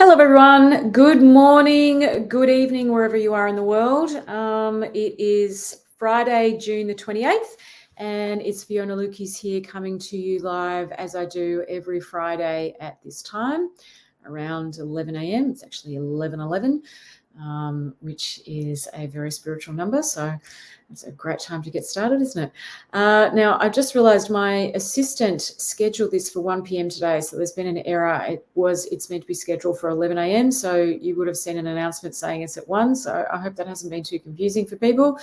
Hello, everyone. Good morning, good evening, wherever you are in the world. It is Friday, June the 28th, and it's Fiona Lukeis here coming to you live as I do every Friday at this time around 11 a.m. It's actually 11:11, which is a very spiritual number. So it's a great time to get started, isn't it? Now, I just realized my assistant scheduled this for 1 p.m. today. So there's been an error. It's meant to be scheduled for 11 a.m. So you would have seen an announcement saying it's at 1. So I hope that hasn't been too confusing for people.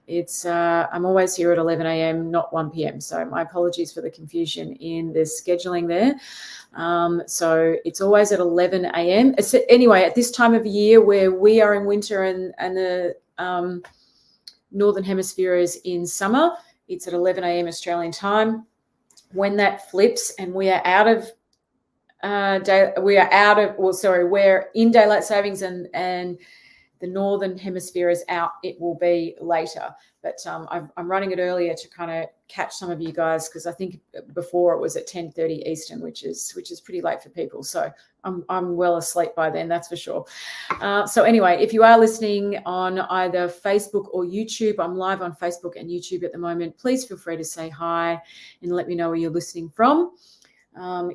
I'm always here at 11 a.m., not 1 p.m. So my apologies for the confusion in the scheduling there. So it's always at 11 a.m. Anyway, at this time of year where we are in winter and the Northern Hemisphere is in summer, it's at 11 a.m. Australian time. When that flips and we are out of we're in daylight savings and the Northern Hemisphere is out, it will be later. But I'm running it earlier to kind of catch some of you guys, because I think before it was at 10:30 Eastern, which is pretty late for people. So I'm well asleep by then, that's for sure. So anyway, if you are listening on either Facebook or YouTube, I'm live on Facebook and YouTube at the moment. Please feel free to say hi and let me know where you're listening from. I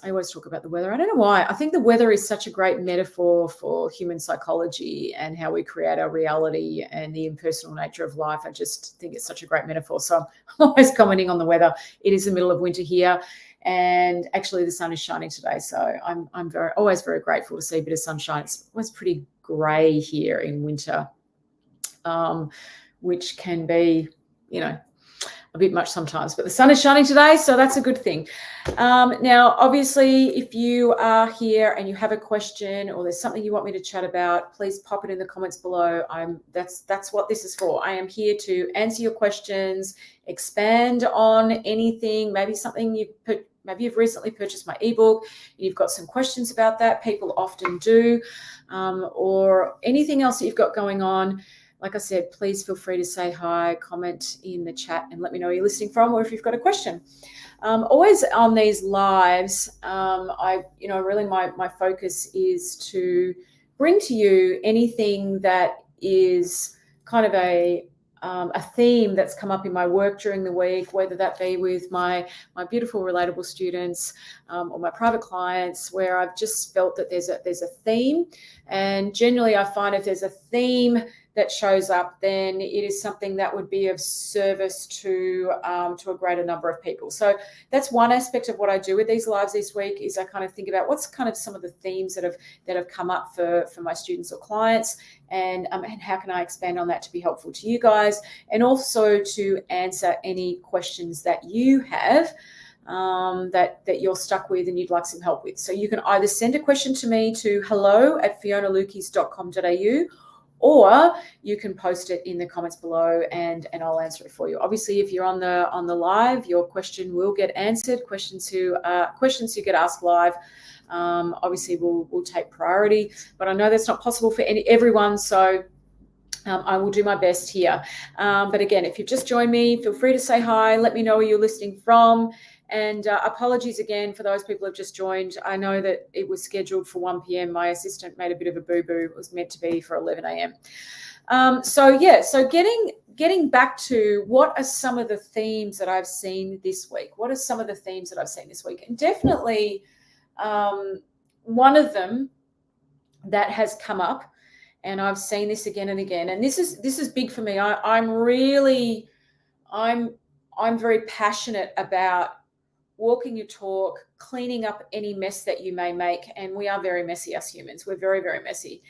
always talk about the weather. I don't know why. I think the weather is such a great metaphor for human psychology and how we create our reality and the impersonal nature of life. I just think it's such a great metaphor. So I'm always commenting on the weather. It is the middle of winter here, and actually the sun is shining today. So I'm always very grateful to see a bit of sunshine. It's always pretty grey here in winter, which can be, a bit much sometimes, but the sun is shining today, so that's a good thing. Now, obviously, if you are here and you have a question or there's something you want me to chat about, please pop it in the comments below. That's what this is for. I am here to answer your questions, expand on anything, maybe you've recently purchased my ebook, you've got some questions about that. People often do, or anything else that you've got going on. Like I said, please feel free to say hi, comment in the chat, and let me know where you're listening from, or if you've got a question. Always on these lives, really my focus is to bring to you anything that is kind of a theme that's come up in my work during the week, whether that be with my beautiful relatable students or my private clients, where I've just felt that there's a theme. And generally I find if there's a theme that shows up, then it is something that would be of service to a greater number of people. So that's one aspect of what I do with these lives this week, is I kind of think about what's kind of some of the themes that have come up for my students or clients, and how can I expand on that to be helpful to you guys, and also to answer any questions that you have that you're stuck with and you'd like some help with. So you can either send a question to me to hello@fionalukeis.com.au, or you can post it in the comments below and I'll answer it for you. Obviously, if you're on the live, your question will get answered. Questions who get asked live, obviously will take priority. But I know that's not possible for everyone, so I will do my best here. But again, if you've just joined me, feel free to say hi. Let me know where you're listening from. And apologies again for those people who have just joined. I know that it was scheduled for 1 p.m. My assistant made a bit of a boo-boo. It was meant to be for 11 a.m. So getting back to what are some of the themes that I've seen this week? What are some of the themes that I've seen this week? And definitely one of them that has come up, and I've seen this again and again, and this is big for me. I'm very passionate about walking your talk, cleaning up any mess that you may make. And we are very messy, us humans. We're very, very messy.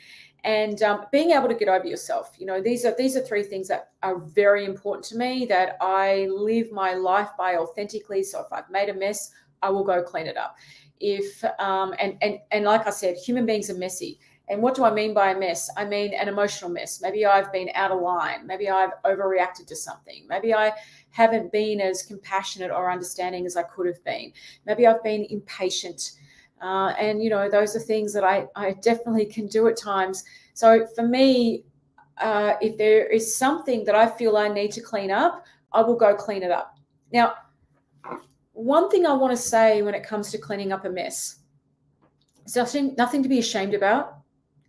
And being able to get over yourself. These are 3 things that are very important to me, that I live my life by authentically. So if I've made a mess, I will go clean it up. And like I said, human beings are messy. And what do I mean by a mess? I mean an emotional mess. Maybe I've been out of line. Maybe I've overreacted to something. Maybe I haven't been as compassionate or understanding as I could have been. Maybe I've been impatient. And those are things that I definitely can do at times. So for me, if there is something that I feel I need to clean up, I will go clean it up. Now, one thing I want to say when it comes to cleaning up a mess, It's nothing to be ashamed about,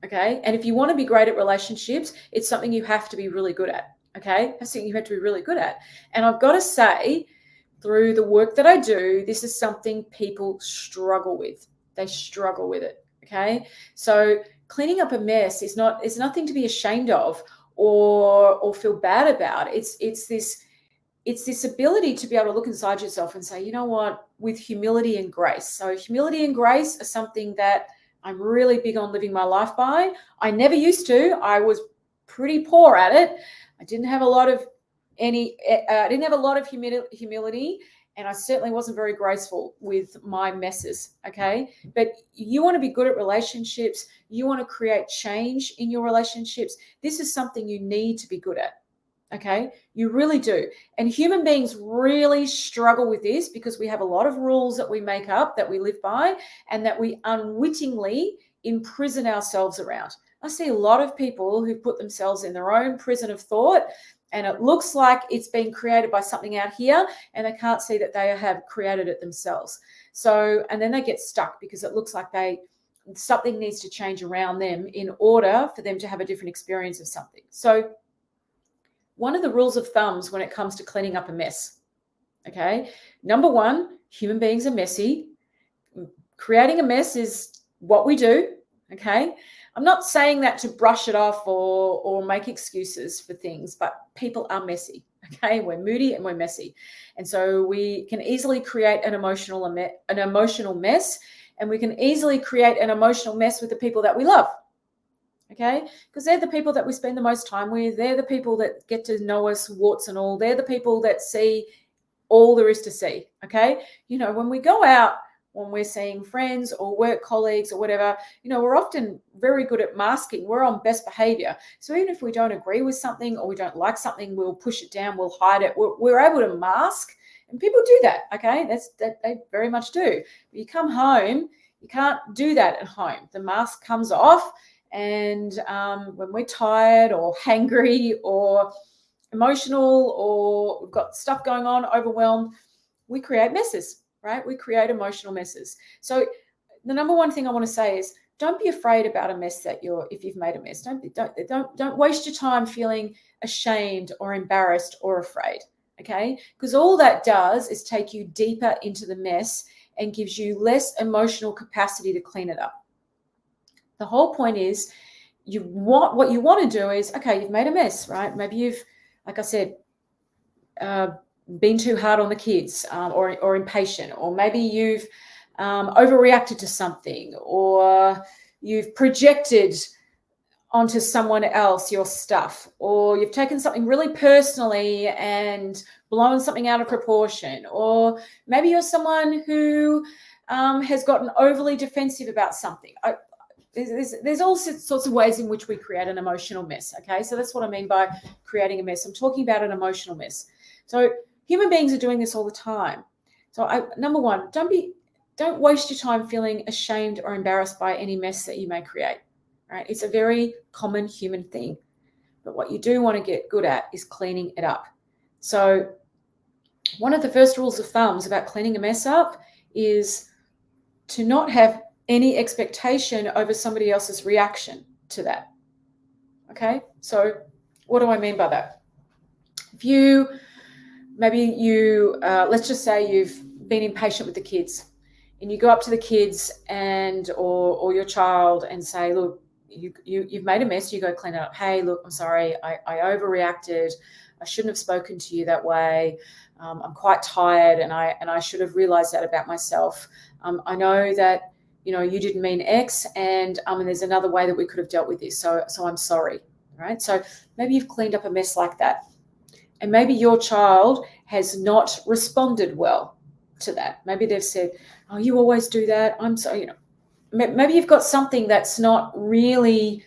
okay? And if you want to be great at relationships, it's something you have to be really good at, okay? That's something you have to be really good at. And I've got to say, through the work that I do, this is something people struggle with. They struggle with it, okay? So cleaning up a mess is nothing to be ashamed of or feel bad about. It's this ability to be able to look inside yourself and say, you know what, with humility and grace. So humility and grace are something that I'm really big on living my life by. I never used to. I was pretty poor at it. I didn't have a lot of humility, and I certainly wasn't very graceful with my messes, okay? But you want to be good at relationships. You want to create change in your relationships. This is something you need to be good at. Okay, you really do. And human beings really struggle with this because we have a lot of rules that we make up, that we live by, and that we unwittingly imprison ourselves around. I see a lot of people who put themselves in their own prison of thought, and it looks like it's been created by something out here, and they can't see that they have created it themselves. So, and then they get stuck because it looks like something needs to change around them in order for them to have a different experience of something. So one of the rules of thumbs when it comes to cleaning up a mess, okay? Number one, human beings are messy. Creating a mess is what we do, okay? I'm not saying that to brush it off or make excuses for things, but people are messy, okay? We're moody and we're messy. And so we can easily create an emotional mess, and we can easily create an emotional mess with the people that we love. Okay, because they're the people that we spend the most time with. They're the people that get to know us, warts and all. They're the people that see all there is to see. Okay, you know, when we go out, when we're seeing friends or work colleagues or whatever, you know, we're often very good at masking. We're on best behavior. So even if we don't agree with something or we don't like something, we'll push it down, we'll hide it. We're able to mask, and people do that. Okay, that they very much do. But you come home, you can't do that at home. The mask comes off. And when we're tired or hangry or emotional or we've got stuff going on, overwhelmed, we create messes, right? We create emotional messes. So the number one thing I want to say is don't be afraid about a mess if you've made a mess. Don't waste your time feeling ashamed or embarrassed or afraid, okay? Because all that does is take you deeper into the mess and gives you less emotional capacity to clean it up. The whole point is what you want to do is, okay, you've made a mess, right? Maybe you've, like I said, been too hard on the kids or impatient, or maybe you've overreacted to something, or you've projected onto someone else your stuff, or you've taken something really personally and blown something out of proportion, or maybe you're someone who has gotten overly defensive about something. There's all sorts of ways in which we create an emotional mess, okay? So that's what I mean by creating a mess. I'm talking about an emotional mess. So human beings are doing this all the time. So number one, don't waste your time feeling ashamed or embarrassed by any mess that you may create, right? It's a very common human thing. But what you do want to get good at is cleaning it up. So one of the first rules of thumbs about cleaning a mess up is to not have any expectation over somebody else's reaction to that. Okay, so what do I mean by that? Let's just say you've been impatient with the kids, and you go up to the kids or your child and say, look, you've made a mess. You go clean it up. Hey, look, I'm sorry, I overreacted. I shouldn't have spoken to you that way. I'm quite tired, and I should have realized that about myself. I know that you didn't mean X, and there's another way that we could have dealt with this. So I'm sorry, right? So maybe you've cleaned up a mess like that, and maybe your child has not responded well to that. Maybe they've said, "Oh, you always do that. I'm sorry." Maybe you've got something that's not really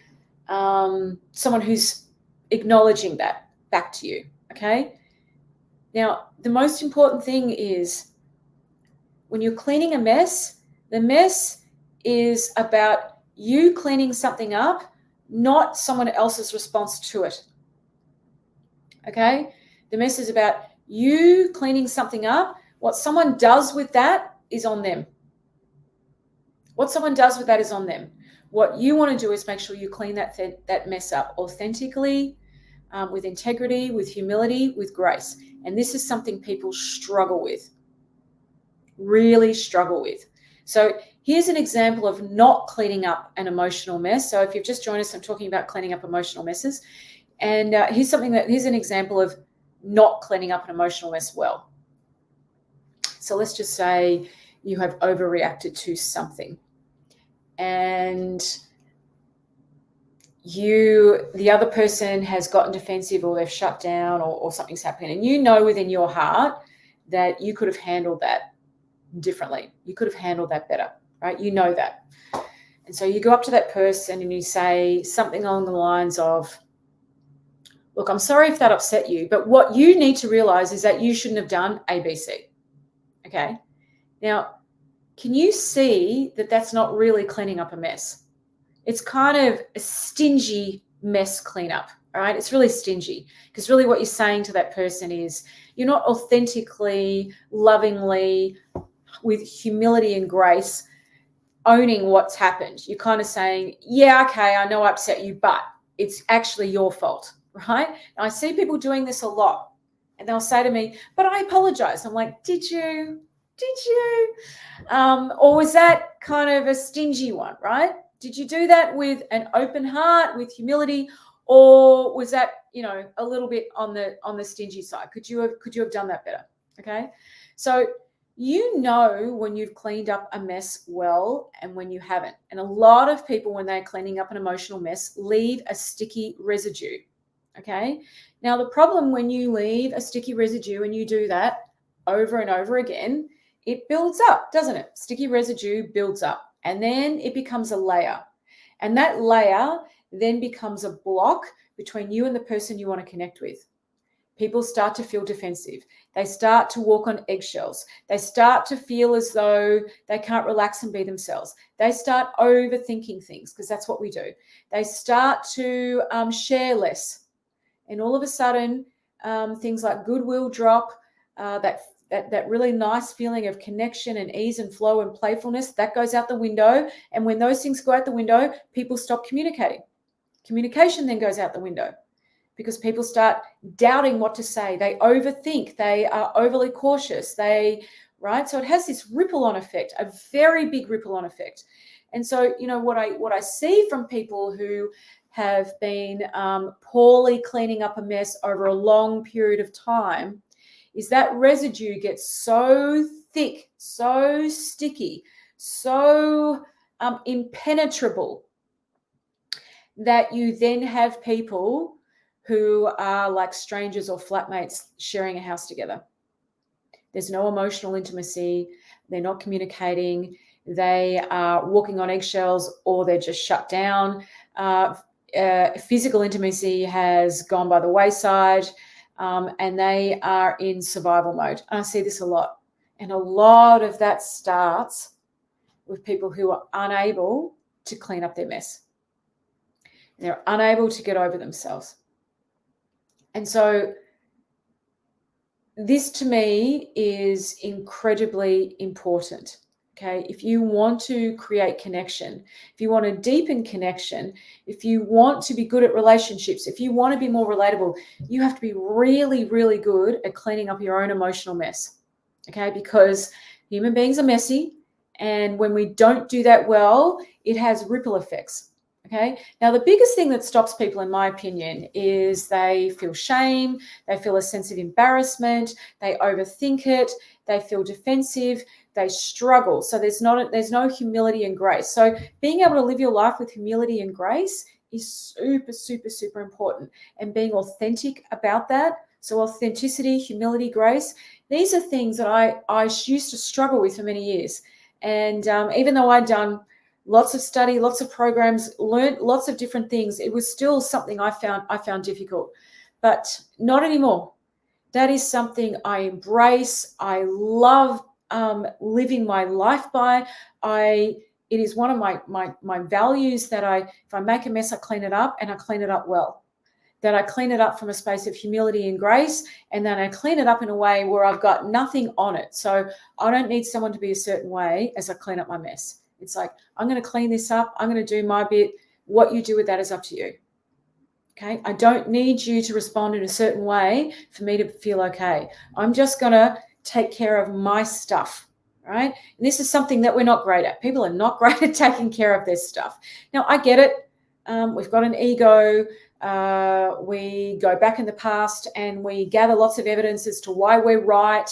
someone who's acknowledging that back to you. Okay. Now, the most important thing is when you're cleaning a mess, the mess is about you cleaning something up, not someone else's response to it. Okay? The mess is about you cleaning something up. What someone does with that is on them. What someone does with that is on them. What you want to do is make sure you clean that mess up authentically, with integrity, with humility, with grace. And this is something people struggle with, really struggle with. So here's an example of not cleaning up an emotional mess. So if you've just joined us, I'm talking about cleaning up emotional messes. And here's an example of not cleaning up an emotional mess well. So let's just say you have overreacted to something, and the other person has gotten defensive, or they've shut down, or something's happening, and you know within your heart that you could have handled that differently. You could have handled that better, right? You know that. And so you go up to that person and you say something along the lines of, look, I'm sorry if that upset you, but what you need to realize is that you shouldn't have done A, B, C. Okay. Now, can you see that that's not really cleaning up a mess? It's kind of a stingy mess cleanup, all right? It's really stingy, because really what you're saying to that person is you're not authentically, lovingly, with humility and grace, owning what's happened. You're kind of saying, yeah, okay, I know I upset you, but it's actually your fault, right? And I see people doing this a lot, and they'll say to me, but I apologize. I'm like, did you? Or was that kind of a stingy one, right? Did you do that with an open heart, with humility, or was that, a little bit on the stingy side? Could you have done that better? Okay. So when you've cleaned up a mess well and when you haven't. And a lot of people, when they're cleaning up an emotional mess, leave a sticky residue. Okay. Now, the problem when you leave a sticky residue and you do that over and over again, it builds up, doesn't it? Sticky residue builds up, and then it becomes a layer. And that layer then becomes a block between you and the person you want to connect with. People start to feel defensive. They start to walk on eggshells. They start to feel as though they can't relax and be themselves. They start overthinking things, because that's what we do. They start to share less. And all of a sudden, things like goodwill drop, that really nice feeling of connection and ease and flow and playfulness, that goes out the window. And when those things go out the window, people stop communicating. Communication then goes out the window, because people start doubting what to say. They overthink. They are overly cautious. Right? So it has this ripple-on effect, a very big ripple-on effect. And so, what I see from people who have been poorly cleaning up a mess over a long period of time is that residue gets so thick, so sticky, so impenetrable, that you then have people who are like strangers or flatmates sharing a house together. There's no emotional intimacy. They're not communicating. They are walking on eggshells, or they're just shut down. Physical intimacy has gone by the wayside, and they are in survival mode. And I see this a lot. And a lot of that starts with people who are unable to clean up their mess. They're unable to get over themselves. And so this to me is incredibly important. Okay, if you want to create connection, if you want to deepen connection, if you want to be good at relationships, if you want to be more relatable, you have to be really, really good at cleaning up your own emotional mess. Okay, because human beings are messy, and when we don't do that well, it has ripple effects. Okay. Now, the biggest thing that stops people, in my opinion, is they feel shame, they feel a sense of embarrassment, they overthink it, they feel defensive, they struggle. So there's no humility and grace. So being able to live your life with humility and grace is super, super, super important. And being authentic about that. So authenticity, humility, grace, these are things that I used to struggle with for many years. And even though I'd done lots of study, lots of programs, learned lots of different things, it was still something I found difficult, but not anymore. That is something I embrace. I love living my life by. It is one of my values that if I make a mess, I clean it up, and I clean it up well. That I clean it up from a space of humility and grace, and then I clean it up in a way where I've got nothing on it. So I don't need someone to be a certain way as I clean up my mess. It's like, I'm going to clean this up. I'm going to do my bit. What you do with that is up to you. Okay. I don't need you to respond in a certain way for me to feel okay. I'm just going to take care of my stuff. Right. And this is something that we're not great at. People are not great at taking care of their stuff. Now, I get it. We've got an ego. We go back in the past and we gather lots of evidence as to why we're right.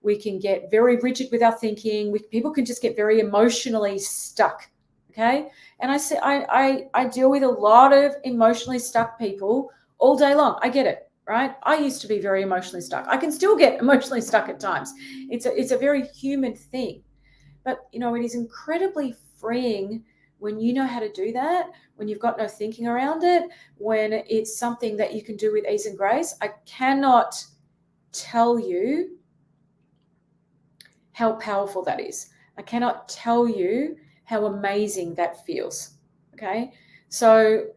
We can get very rigid with our thinking. People can just get very emotionally stuck. Okay. And I deal with a lot of emotionally stuck people all day long. I get it, right? I used to be very emotionally stuck. I can still get emotionally stuck at times. It's a very human thing. But, it is incredibly freeing when you know how to do that, when you've got no thinking around it, when it's something that you can do with ease and grace. I cannot tell you how powerful that is. I cannot tell you how amazing that feels. Okay. So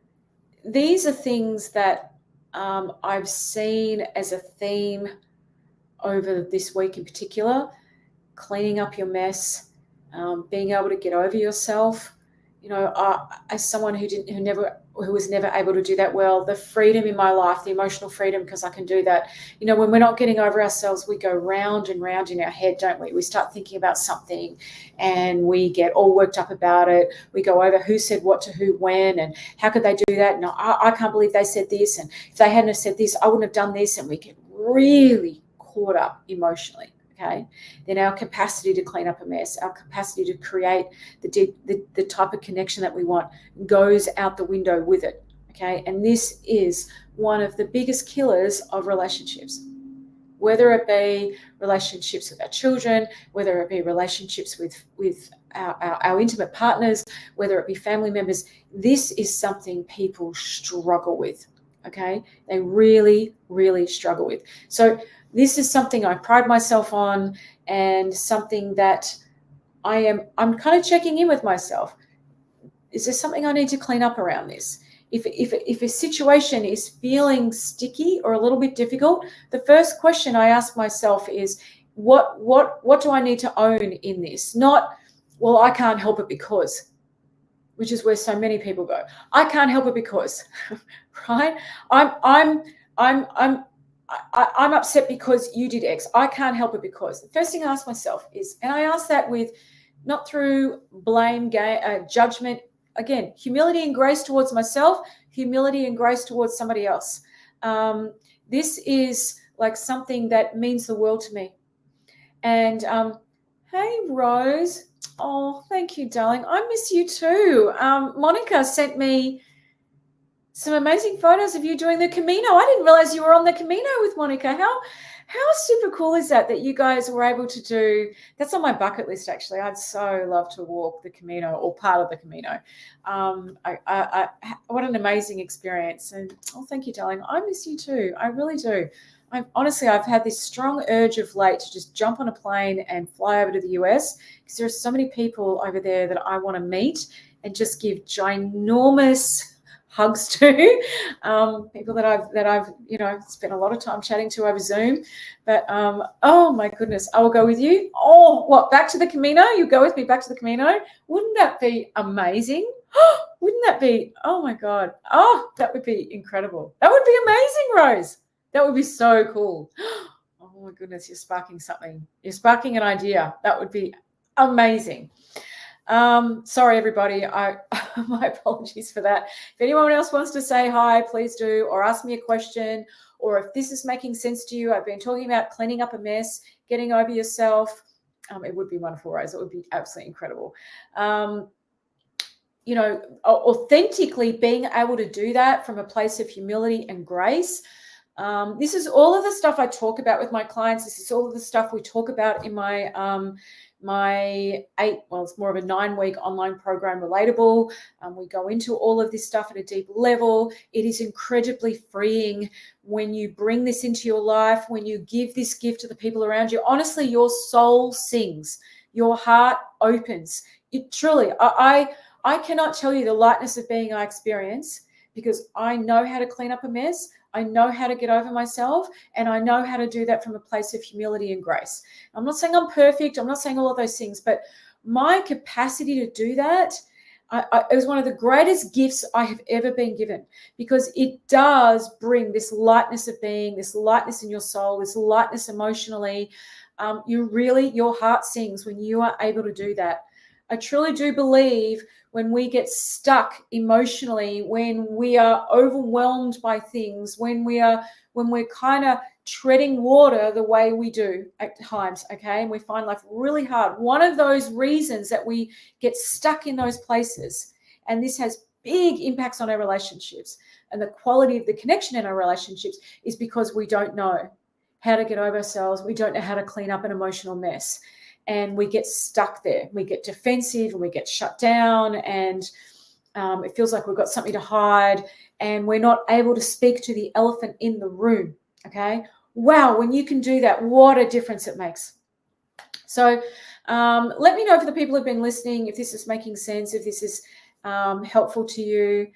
these are things that I've seen as a theme over this week in particular: cleaning up your mess, being able to get over yourself. As someone who was never able to do that well, the freedom in my life, the emotional freedom, because I can do that. When we're not getting over ourselves, we go round and round in our head, don't we? We start thinking about something and we get all worked up about it. We go over who said what to who when, and how could they do that? No, I can't believe they said this. And if they hadn't have said this, I wouldn't have done this. And we get really caught up emotionally. Okay, then our capacity to clean up a mess, our capacity to create the type of connection that we want goes out the window with it. Okay, and this is one of the biggest killers of relationships, whether it be relationships with our children, whether it be relationships with our intimate partners, whether it be family members. This is something people struggle with. Okay, they really, really struggle with. So this is something I pride myself on, and something that I'm kind of checking in with myself. Is there something I need to clean up around this? If a situation is feeling sticky or a little bit difficult, the first question I ask myself is, what do I need to own in this? Not, well, I can't help it because, which is where so many people go. I can't help it because, right? I'm upset because you did X. I can't help it because. The first thing I ask myself is, and I ask that with not through blame, judgment. Again, humility and grace towards myself, humility and grace towards somebody else. This is like something that means the world to me. And hey, Rose. Oh, thank you, darling. I miss you too. Monica sent me some amazing photos of you doing the Camino. I didn't realize you were on the Camino with Monica. How super cool is that you guys were able to do? That's on my bucket list, actually. I'd so love to walk the Camino, or part of the Camino. What an amazing experience. And thank you, darling. I miss you too. I really do. I've had this strong urge of late to just jump on a plane and fly over to the US, because there are so many people over there that I want to meet and just give ginormous hugs to, people that I've spent a lot of time chatting to over Zoom. But oh my goodness, I will go with you. Back to the Camino? You go with me back to the Camino? Wouldn't that be amazing? Wouldn't that be? Oh my God. Oh, that would be incredible. That would be amazing, Rose. That would be so cool. Oh my goodness, you're sparking something. You're sparking an idea. That would be amazing. Sorry, everybody. My apologies for that. If anyone else wants to say hi, please do, or ask me a question, or if this is making sense to you. I've been talking about cleaning up a mess, getting over yourself. It would be wonderful, Rose. It would be absolutely incredible. Authentically being able to do that from a place of humility and grace. This is all of the stuff I talk about with my clients. This is all of the stuff we talk about in my it's more of a 9-week online program, Relatable. We go into all of this stuff at a deep level. It is incredibly freeing when you bring this into your life, when you give this gift to the people around you. Honestly, your soul sings, your heart opens. It truly, I cannot tell you the lightness of being I experience, because I know how to clean up a mess. I know how to get over myself, and I know how to do that from a place of humility and grace. I'm not saying I'm perfect. I'm not saying all of those things, but my capacity to do that, it was one of the greatest gifts I have ever been given, because it does bring this lightness of being, this lightness in your soul, this lightness emotionally. Your heart sings when you are able to do that. I truly do believe when we get stuck emotionally, when we are overwhelmed by things, when we're kind of treading water the way we do at times, okay, and we find life really hard. One of those reasons that we get stuck in those places, and this has big impacts on our relationships and the quality of the connection in our relationships, is because we don't know how to get over ourselves. We don't know how to clean up an emotional mess. And we get stuck there. We get defensive and we get shut down, and it feels like we've got something to hide, and we're not able to speak to the elephant in the room, okay? Wow, when you can do that, what a difference it makes. So let me know, for the people who've been listening, if this is making sense, if this is helpful to you.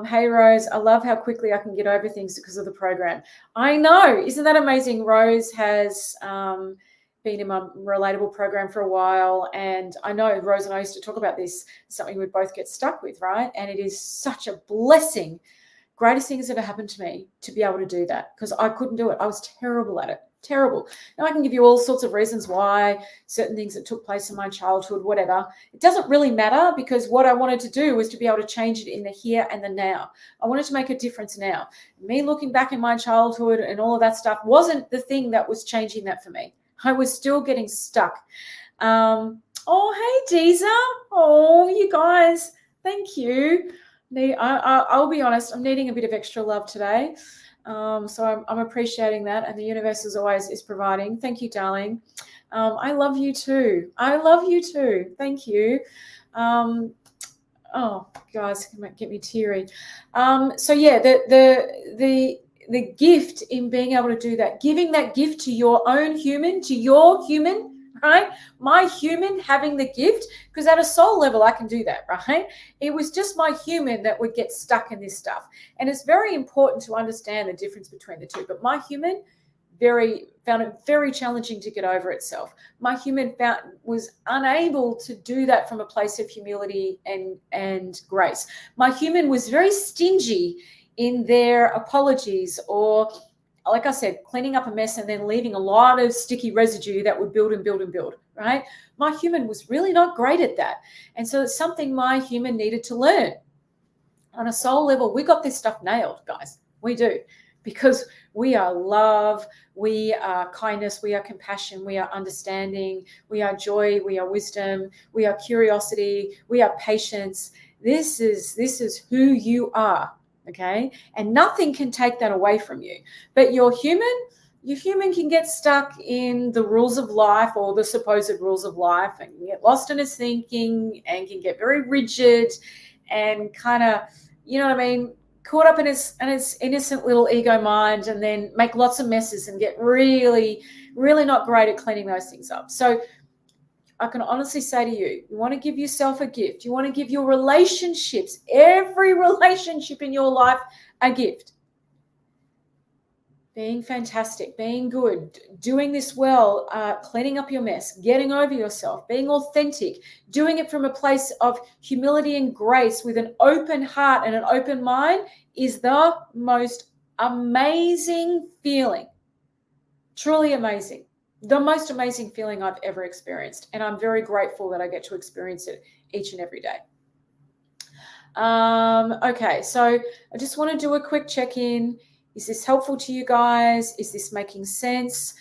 Hey, Rose, I love how quickly I can get over things because of the program. I know. Isn't that amazing? Rose has been in my Relatable program for a while, and I know Rose and I used to talk about this, something we'd both get stuck with, right? And it is such a blessing. Greatest thing that's ever happened to me to be able to do that, because I couldn't do it. I was terrible at it. Terrible. Now I can give you all sorts of reasons why, certain things that took place in my childhood, whatever. It doesn't really matter, because what I wanted to do was to be able to change it in the here and the now. I wanted to make a difference now. Me looking back in my childhood and all of that stuff wasn't the thing that was changing that for me. I was still getting stuck. Oh, hey, Deezer. Oh, you guys, thank you. I'll be honest, I'm needing a bit of extra love today. So I'm appreciating that, and the universe as always is providing. Thank you, darling. I love you too. I love you too. Thank you. Oh, guys, get me teary. So yeah, the gift in being able to do that, giving that gift to your own human, to your human, right? My human having the gift, because at a soul level, I can do that, right? It was just my human that would get stuck in this stuff. And it's very important to understand the difference between the two. But my human found it very challenging to get over itself. My human was unable to do that from a place of humility and grace. My human was very stingy in their apologies, or, like I said, cleaning up a mess and then leaving a lot of sticky residue that would build and build and build, right? My human was really not great at that. And so it's something my human needed to learn. On a soul level, we got this stuff nailed, guys. We do. Because we are love, we are kindness, we are compassion, we are understanding, we are joy, we are wisdom, we are curiosity, we are patience. This is who you are, okay? And nothing can take that away from you. But your human can get stuck in the rules of life, or the supposed rules of life, and can get lost in its thinking, and can get very rigid and kind of, you know what I mean, caught up in its innocent little ego mind, and then make lots of messes and get really, really not great at cleaning those things up. So I can honestly say to you, you want to give yourself a gift. You want to give your relationships, every relationship in your life, a gift. Being fantastic, being good, doing this well, cleaning up your mess, getting over yourself, being authentic, doing it from a place of humility and grace with an open heart and an open mind is the most amazing feeling. Truly amazing. The most amazing feeling I've ever experienced. And I'm very grateful that I get to experience it each and every day. Okay, so I just want to do a quick check-in. Is this helpful to you guys? Is this making sense?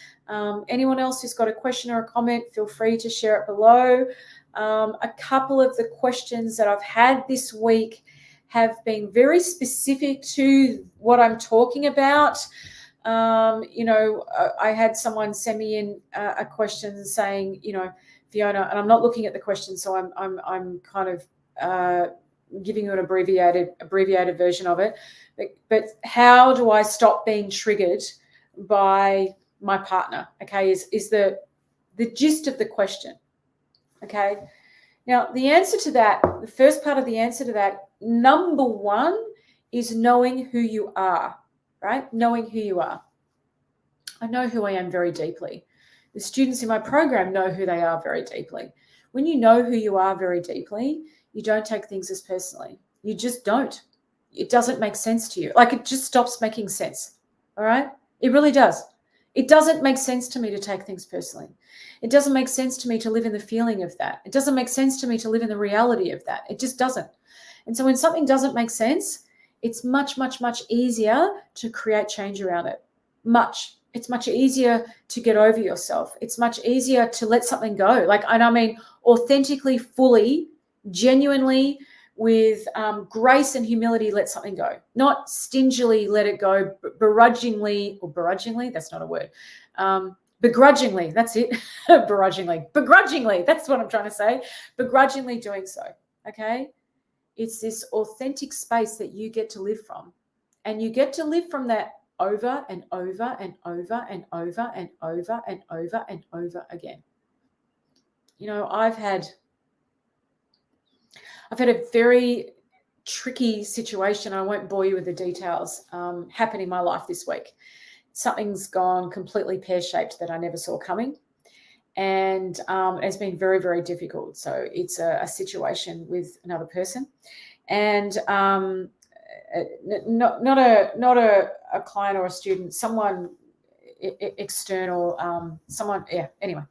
Anyone else who's got a question or a comment, feel free to share it below. A couple of the questions that I've had this week have been very specific to what I'm talking about. I had someone send me in a question saying, Fiona, and I'm not looking at the question, so I'm kind of giving you an abbreviated version of it. But how do I stop being triggered by my partner? Okay, is the gist of the question. Okay. Now, the answer to that, the first part of the answer to that, number one, is knowing who you are, right? Knowing who you are. I know who I am very deeply. The students in my program know who they are very deeply. when you know who you are very deeply, you don't take things as personally. You just don't. It doesn't make sense to you. Like, it just stops making sense. All right? It really does. It doesn't make sense to me to take things personally. It doesn't make sense to me to live in the feeling of that. It doesn't make sense to me to live in the reality of that. It just doesn't. And so when something doesn't make sense, it's much, much, much easier to create change around it. It's much easier to get over yourself. It's much easier to let something go. Like, and I mean, authentically, fully, genuinely, with grace and humility, let something go. Not stingily let it go, begrudgingly, that's not a word. Begrudgingly, that's it. Begrudgingly, that's what I'm trying to say. Begrudgingly doing so, okay? It's this authentic space that you get to live from. And you get to live from that over and over and over and over and over and over and over again. You know, I've had a very tricky situation. I won't bore you with the details. Happen in my life this week. Something's gone completely pear-shaped that I never saw coming. And it's been very, very difficult. So it's a situation with another person. And not a client or a student, someone external, someone, yeah, anyway,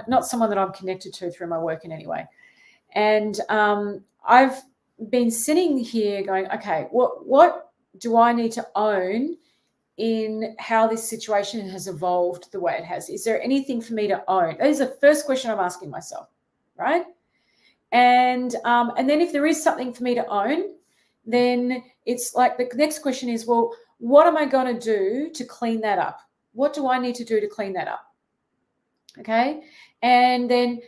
not someone that I'm connected to through my work in any way. And I've been sitting here going, okay, what do I need to own in how this situation has evolved the way it has? Is there anything for me to own? That is the first question I'm asking myself, right? And then if there is something for me to own, then it's like the next question is, well, what am I going to do to clean that up? What do I need to do to clean that up? Okay. And then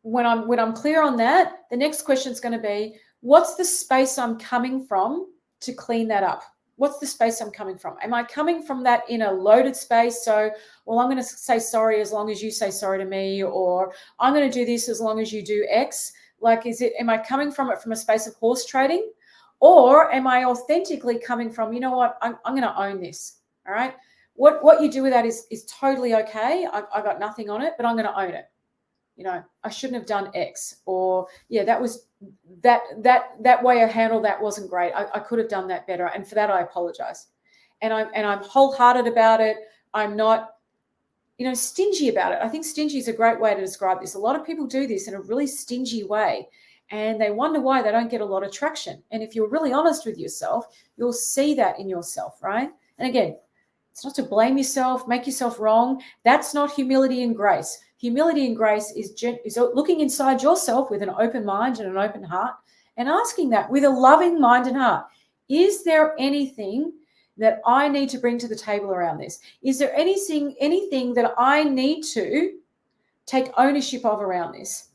when I'm clear on that, the next question is going to be, what's the space I'm coming from to clean that up? What's the space I'm coming from? Am I coming from that in a loaded space? So, well, I'm going to say sorry as long as you say sorry to me, or I'm going to do this as long as you do X. Like, am I coming from it from a space of horse trading? Or am I authentically coming from, you know what, I'm going to own this, all right? What you do with that is totally okay. I got nothing on it, but I'm going to own it. You know, I shouldn't have done X, or yeah, that way I handled that wasn't great. I could have done that better, and for that I apologize. And I'm wholehearted about it. I'm not, you know, stingy about it. I think stingy is a great way to describe this. A lot of people do this in a really stingy way, and they wonder why they don't get a lot of traction. And if you're really honest with yourself, you'll see that in yourself, right? And again, it's not to blame yourself, make yourself wrong. That's not humility and grace. Humility and grace is looking inside yourself with an open mind and an open heart, and asking that with a loving mind and heart. Is there anything that I need to bring to the table around this? Is there anything that I need to take ownership of around this?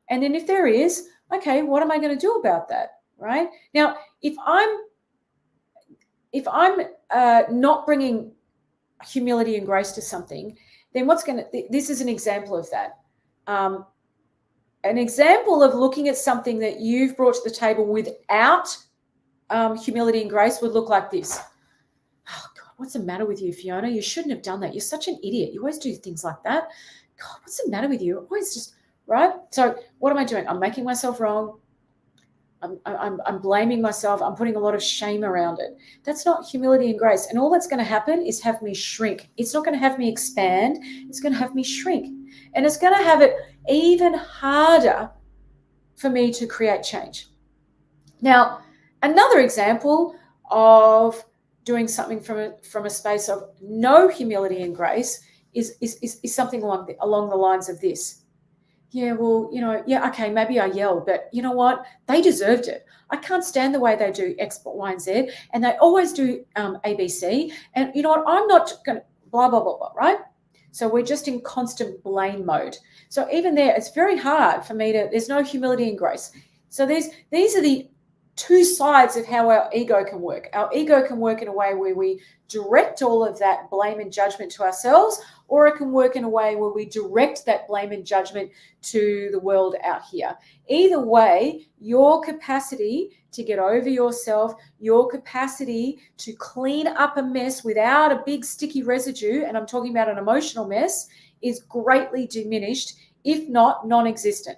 And then if there is, okay, what am I going to do about that? Right? Now, if I'm not bringing humility and grace to something, then this is an example of that. An example of looking at something that you've brought to the table without humility and grace would look like this. Oh, God, what's the matter with you, Fiona? You shouldn't have done that. You're such an idiot. You always do things like that. God, what's the matter with you? Always just, right? So what am I doing? I'm making myself wrong. I'm blaming myself. I'm putting a lot of shame around it. That's not humility and grace. And all that's going to happen is have me shrink. It's not going to have me expand. It's going to have me shrink. And it's going to have it even harder for me to create change. Now, another example of doing something from a space of no humility and grace is something along the lines of this. Yeah, well, you know, yeah, okay, maybe I yelled, but you know what? They deserved it. I can't stand the way they do X, Y, and Z, and they always do A, B, C. And you know what? I'm not going to blah, blah, blah, blah, right? So we're just in constant blame mode. So even there, it's very hard for me there's no humility and grace. So these are the two sides of how our ego can work. Our ego can work in a way where we direct all of that blame and judgment to ourselves, or it can work in a way where we direct that blame and judgment to the world out here. Either way, your capacity to get over yourself, your capacity to clean up a mess without a big sticky residue, and I'm talking about an emotional mess, is greatly diminished, if not non-existent.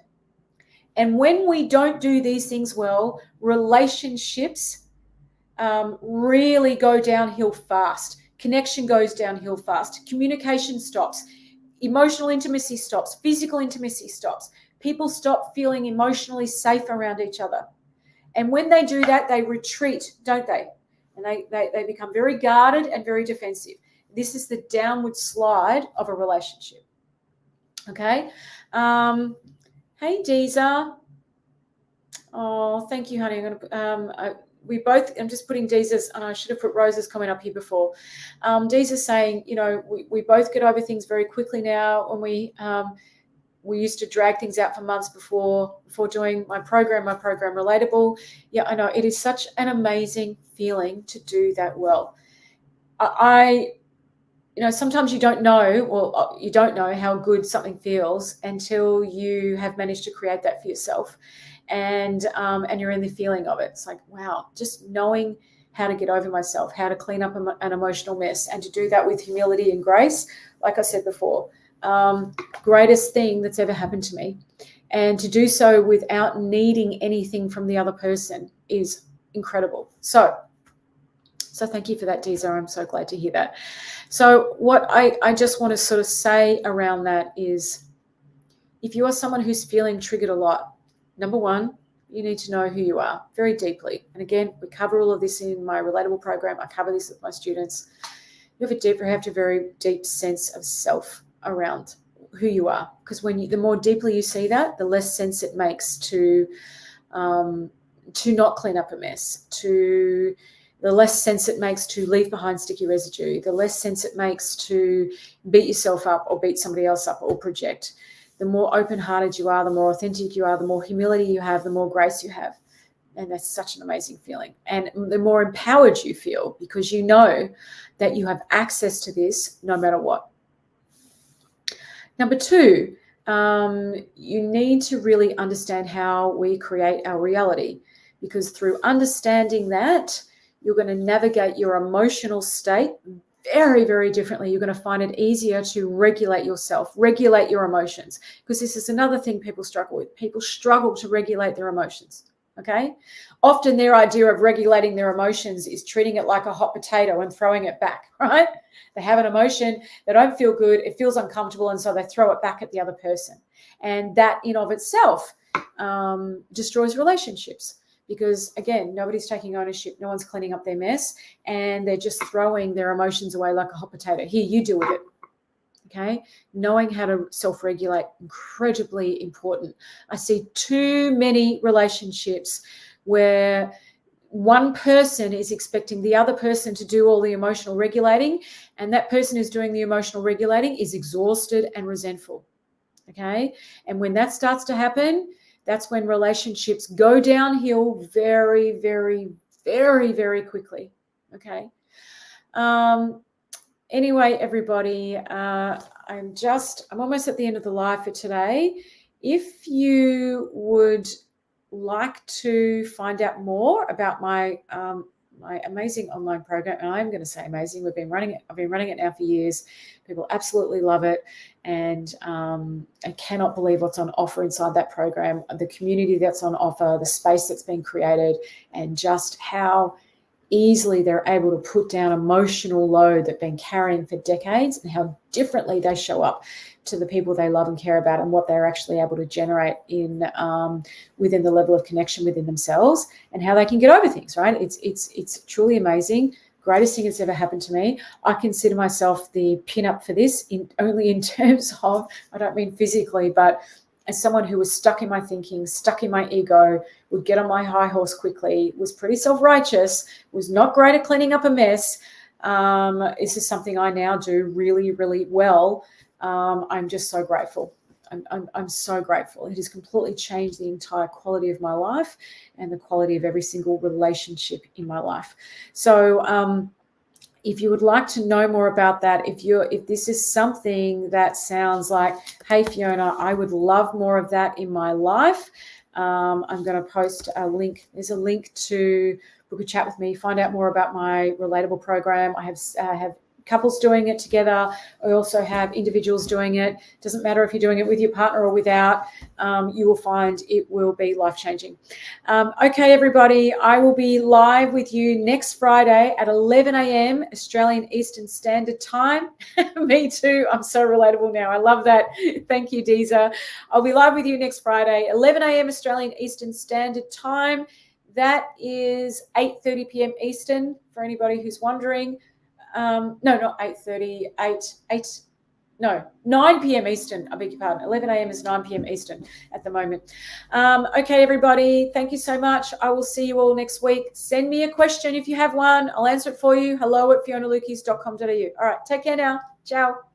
And when we don't do these things well, relationships really go downhill fast. Connection goes downhill fast. Communication stops. Emotional intimacy stops. Physical intimacy stops. People stop feeling emotionally safe around each other. And when they do that, they retreat, don't they? And they become very guarded and very defensive. This is the downward slide of a relationship. Okay. Hey, Deezer. Oh, thank you, honey. I'm gonna I'm just putting Deeza's, and I should have put Rose's comment up here before. Deeza's saying, we both get over things very quickly now. When we used to drag things out for months before doing my program Relatable. Yeah, I know. It is such an amazing feeling to do that well. Sometimes you don't know how good something feels until you have managed to create that for yourself, and you're in the feeling of it. It's like, wow, just knowing how to get over myself, how to clean up an emotional mess, and to do that with humility and grace. Like I said before, greatest thing that's ever happened to me, and to do so without needing anything from the other person is incredible. So thank you for that, Deezer. I'm so glad to hear that. So what I just want to sort of say around that is, if you are someone who's feeling triggered a lot, number one, you need to know who you are very deeply. And again, we cover all of this in my Relatable program. I cover this with my students. You have a very deep sense of self around who you are, because the more deeply you see that, the less sense it makes to not clean up a mess, the less sense it makes to leave behind sticky residue, the less sense it makes to beat yourself up or beat somebody else up or project. The more open-hearted you are, the more authentic you are, the more humility you have, the more grace you have. And that's such an amazing feeling. And the more empowered you feel, because you know that you have access to this no matter what. Number two, you need to really understand how we create our reality, because through understanding that, you're going to navigate your emotional state very, very differently. You're going to find it easier to regulate yourself, regulate your emotions, because this is another thing people struggle with. People struggle to regulate their emotions, okay? Often their idea of regulating their emotions is treating it like a hot potato and throwing it back, right? They have an emotion, they don't feel good, it feels uncomfortable, and so they throw it back at the other person. And that in of itself destroys relationships. Because, again, nobody's taking ownership. No one's cleaning up their mess, and they're just throwing their emotions away like a hot potato. Here, you deal with it, okay? Knowing how to self-regulate, incredibly important. I see too many relationships where one person is expecting the other person to do all the emotional regulating, and that person who's doing the emotional regulating is exhausted and resentful, okay? And when that starts to happen, that's when relationships go downhill very, very, very, very quickly. Okay. Anyway, everybody, I'm almost at the end of the live for today. If you would like to find out more about my amazing online program, and I'm going to say amazing. I've been running it now for years. People absolutely love it, and I cannot believe what's on offer inside that program, the community that's on offer, the space that's been created, and just how easily they're able to put down emotional load that they've been carrying for decades, and how differently they show up to the people they love and care about, and what they're actually able to generate in within the level of connection within themselves, and how they can get over things, right? It's truly amazing. Greatest thing that's ever happened to me. I consider myself the pin-up for this, only in terms of, I don't mean physically, but as someone who was stuck in my thinking, stuck in my ego, would get on my high horse quickly, was pretty self-righteous, was not great at cleaning up a mess. This is something I now do really, really well. I'm just so grateful. I'm so grateful. It has completely changed the entire quality of my life and the quality of every single relationship in my life. So if you would like to know more about that, if this is something that sounds like, hey, Fiona, I would love more of that in my life, I'm going to post a link. There's a link to book a chat with me, find out more about my Relatable program. I have couples doing it together. I also have individuals doing it. Doesn't matter if you're doing it with your partner or without. You will find it will be life-changing. Okay, everybody, I will be live with you next Friday at 11 a.m. Australian Eastern Standard Time. Me too. I'm so relatable now. I love that. Thank you, Deezer. I'll be live with you next Friday, 11 a.m. Australian Eastern Standard Time. That is 8:30 p.m. Eastern for anybody who's wondering. No, not 8:30, 9 p.m. Eastern. I beg your pardon. 11 a.m. is 9 p.m. Eastern at the moment. Okay, everybody. Thank you so much. I will see you all next week. Send me a question if you have one. I'll answer it for you. hello@fionalukeis.com.au. All right. Take care now. Ciao.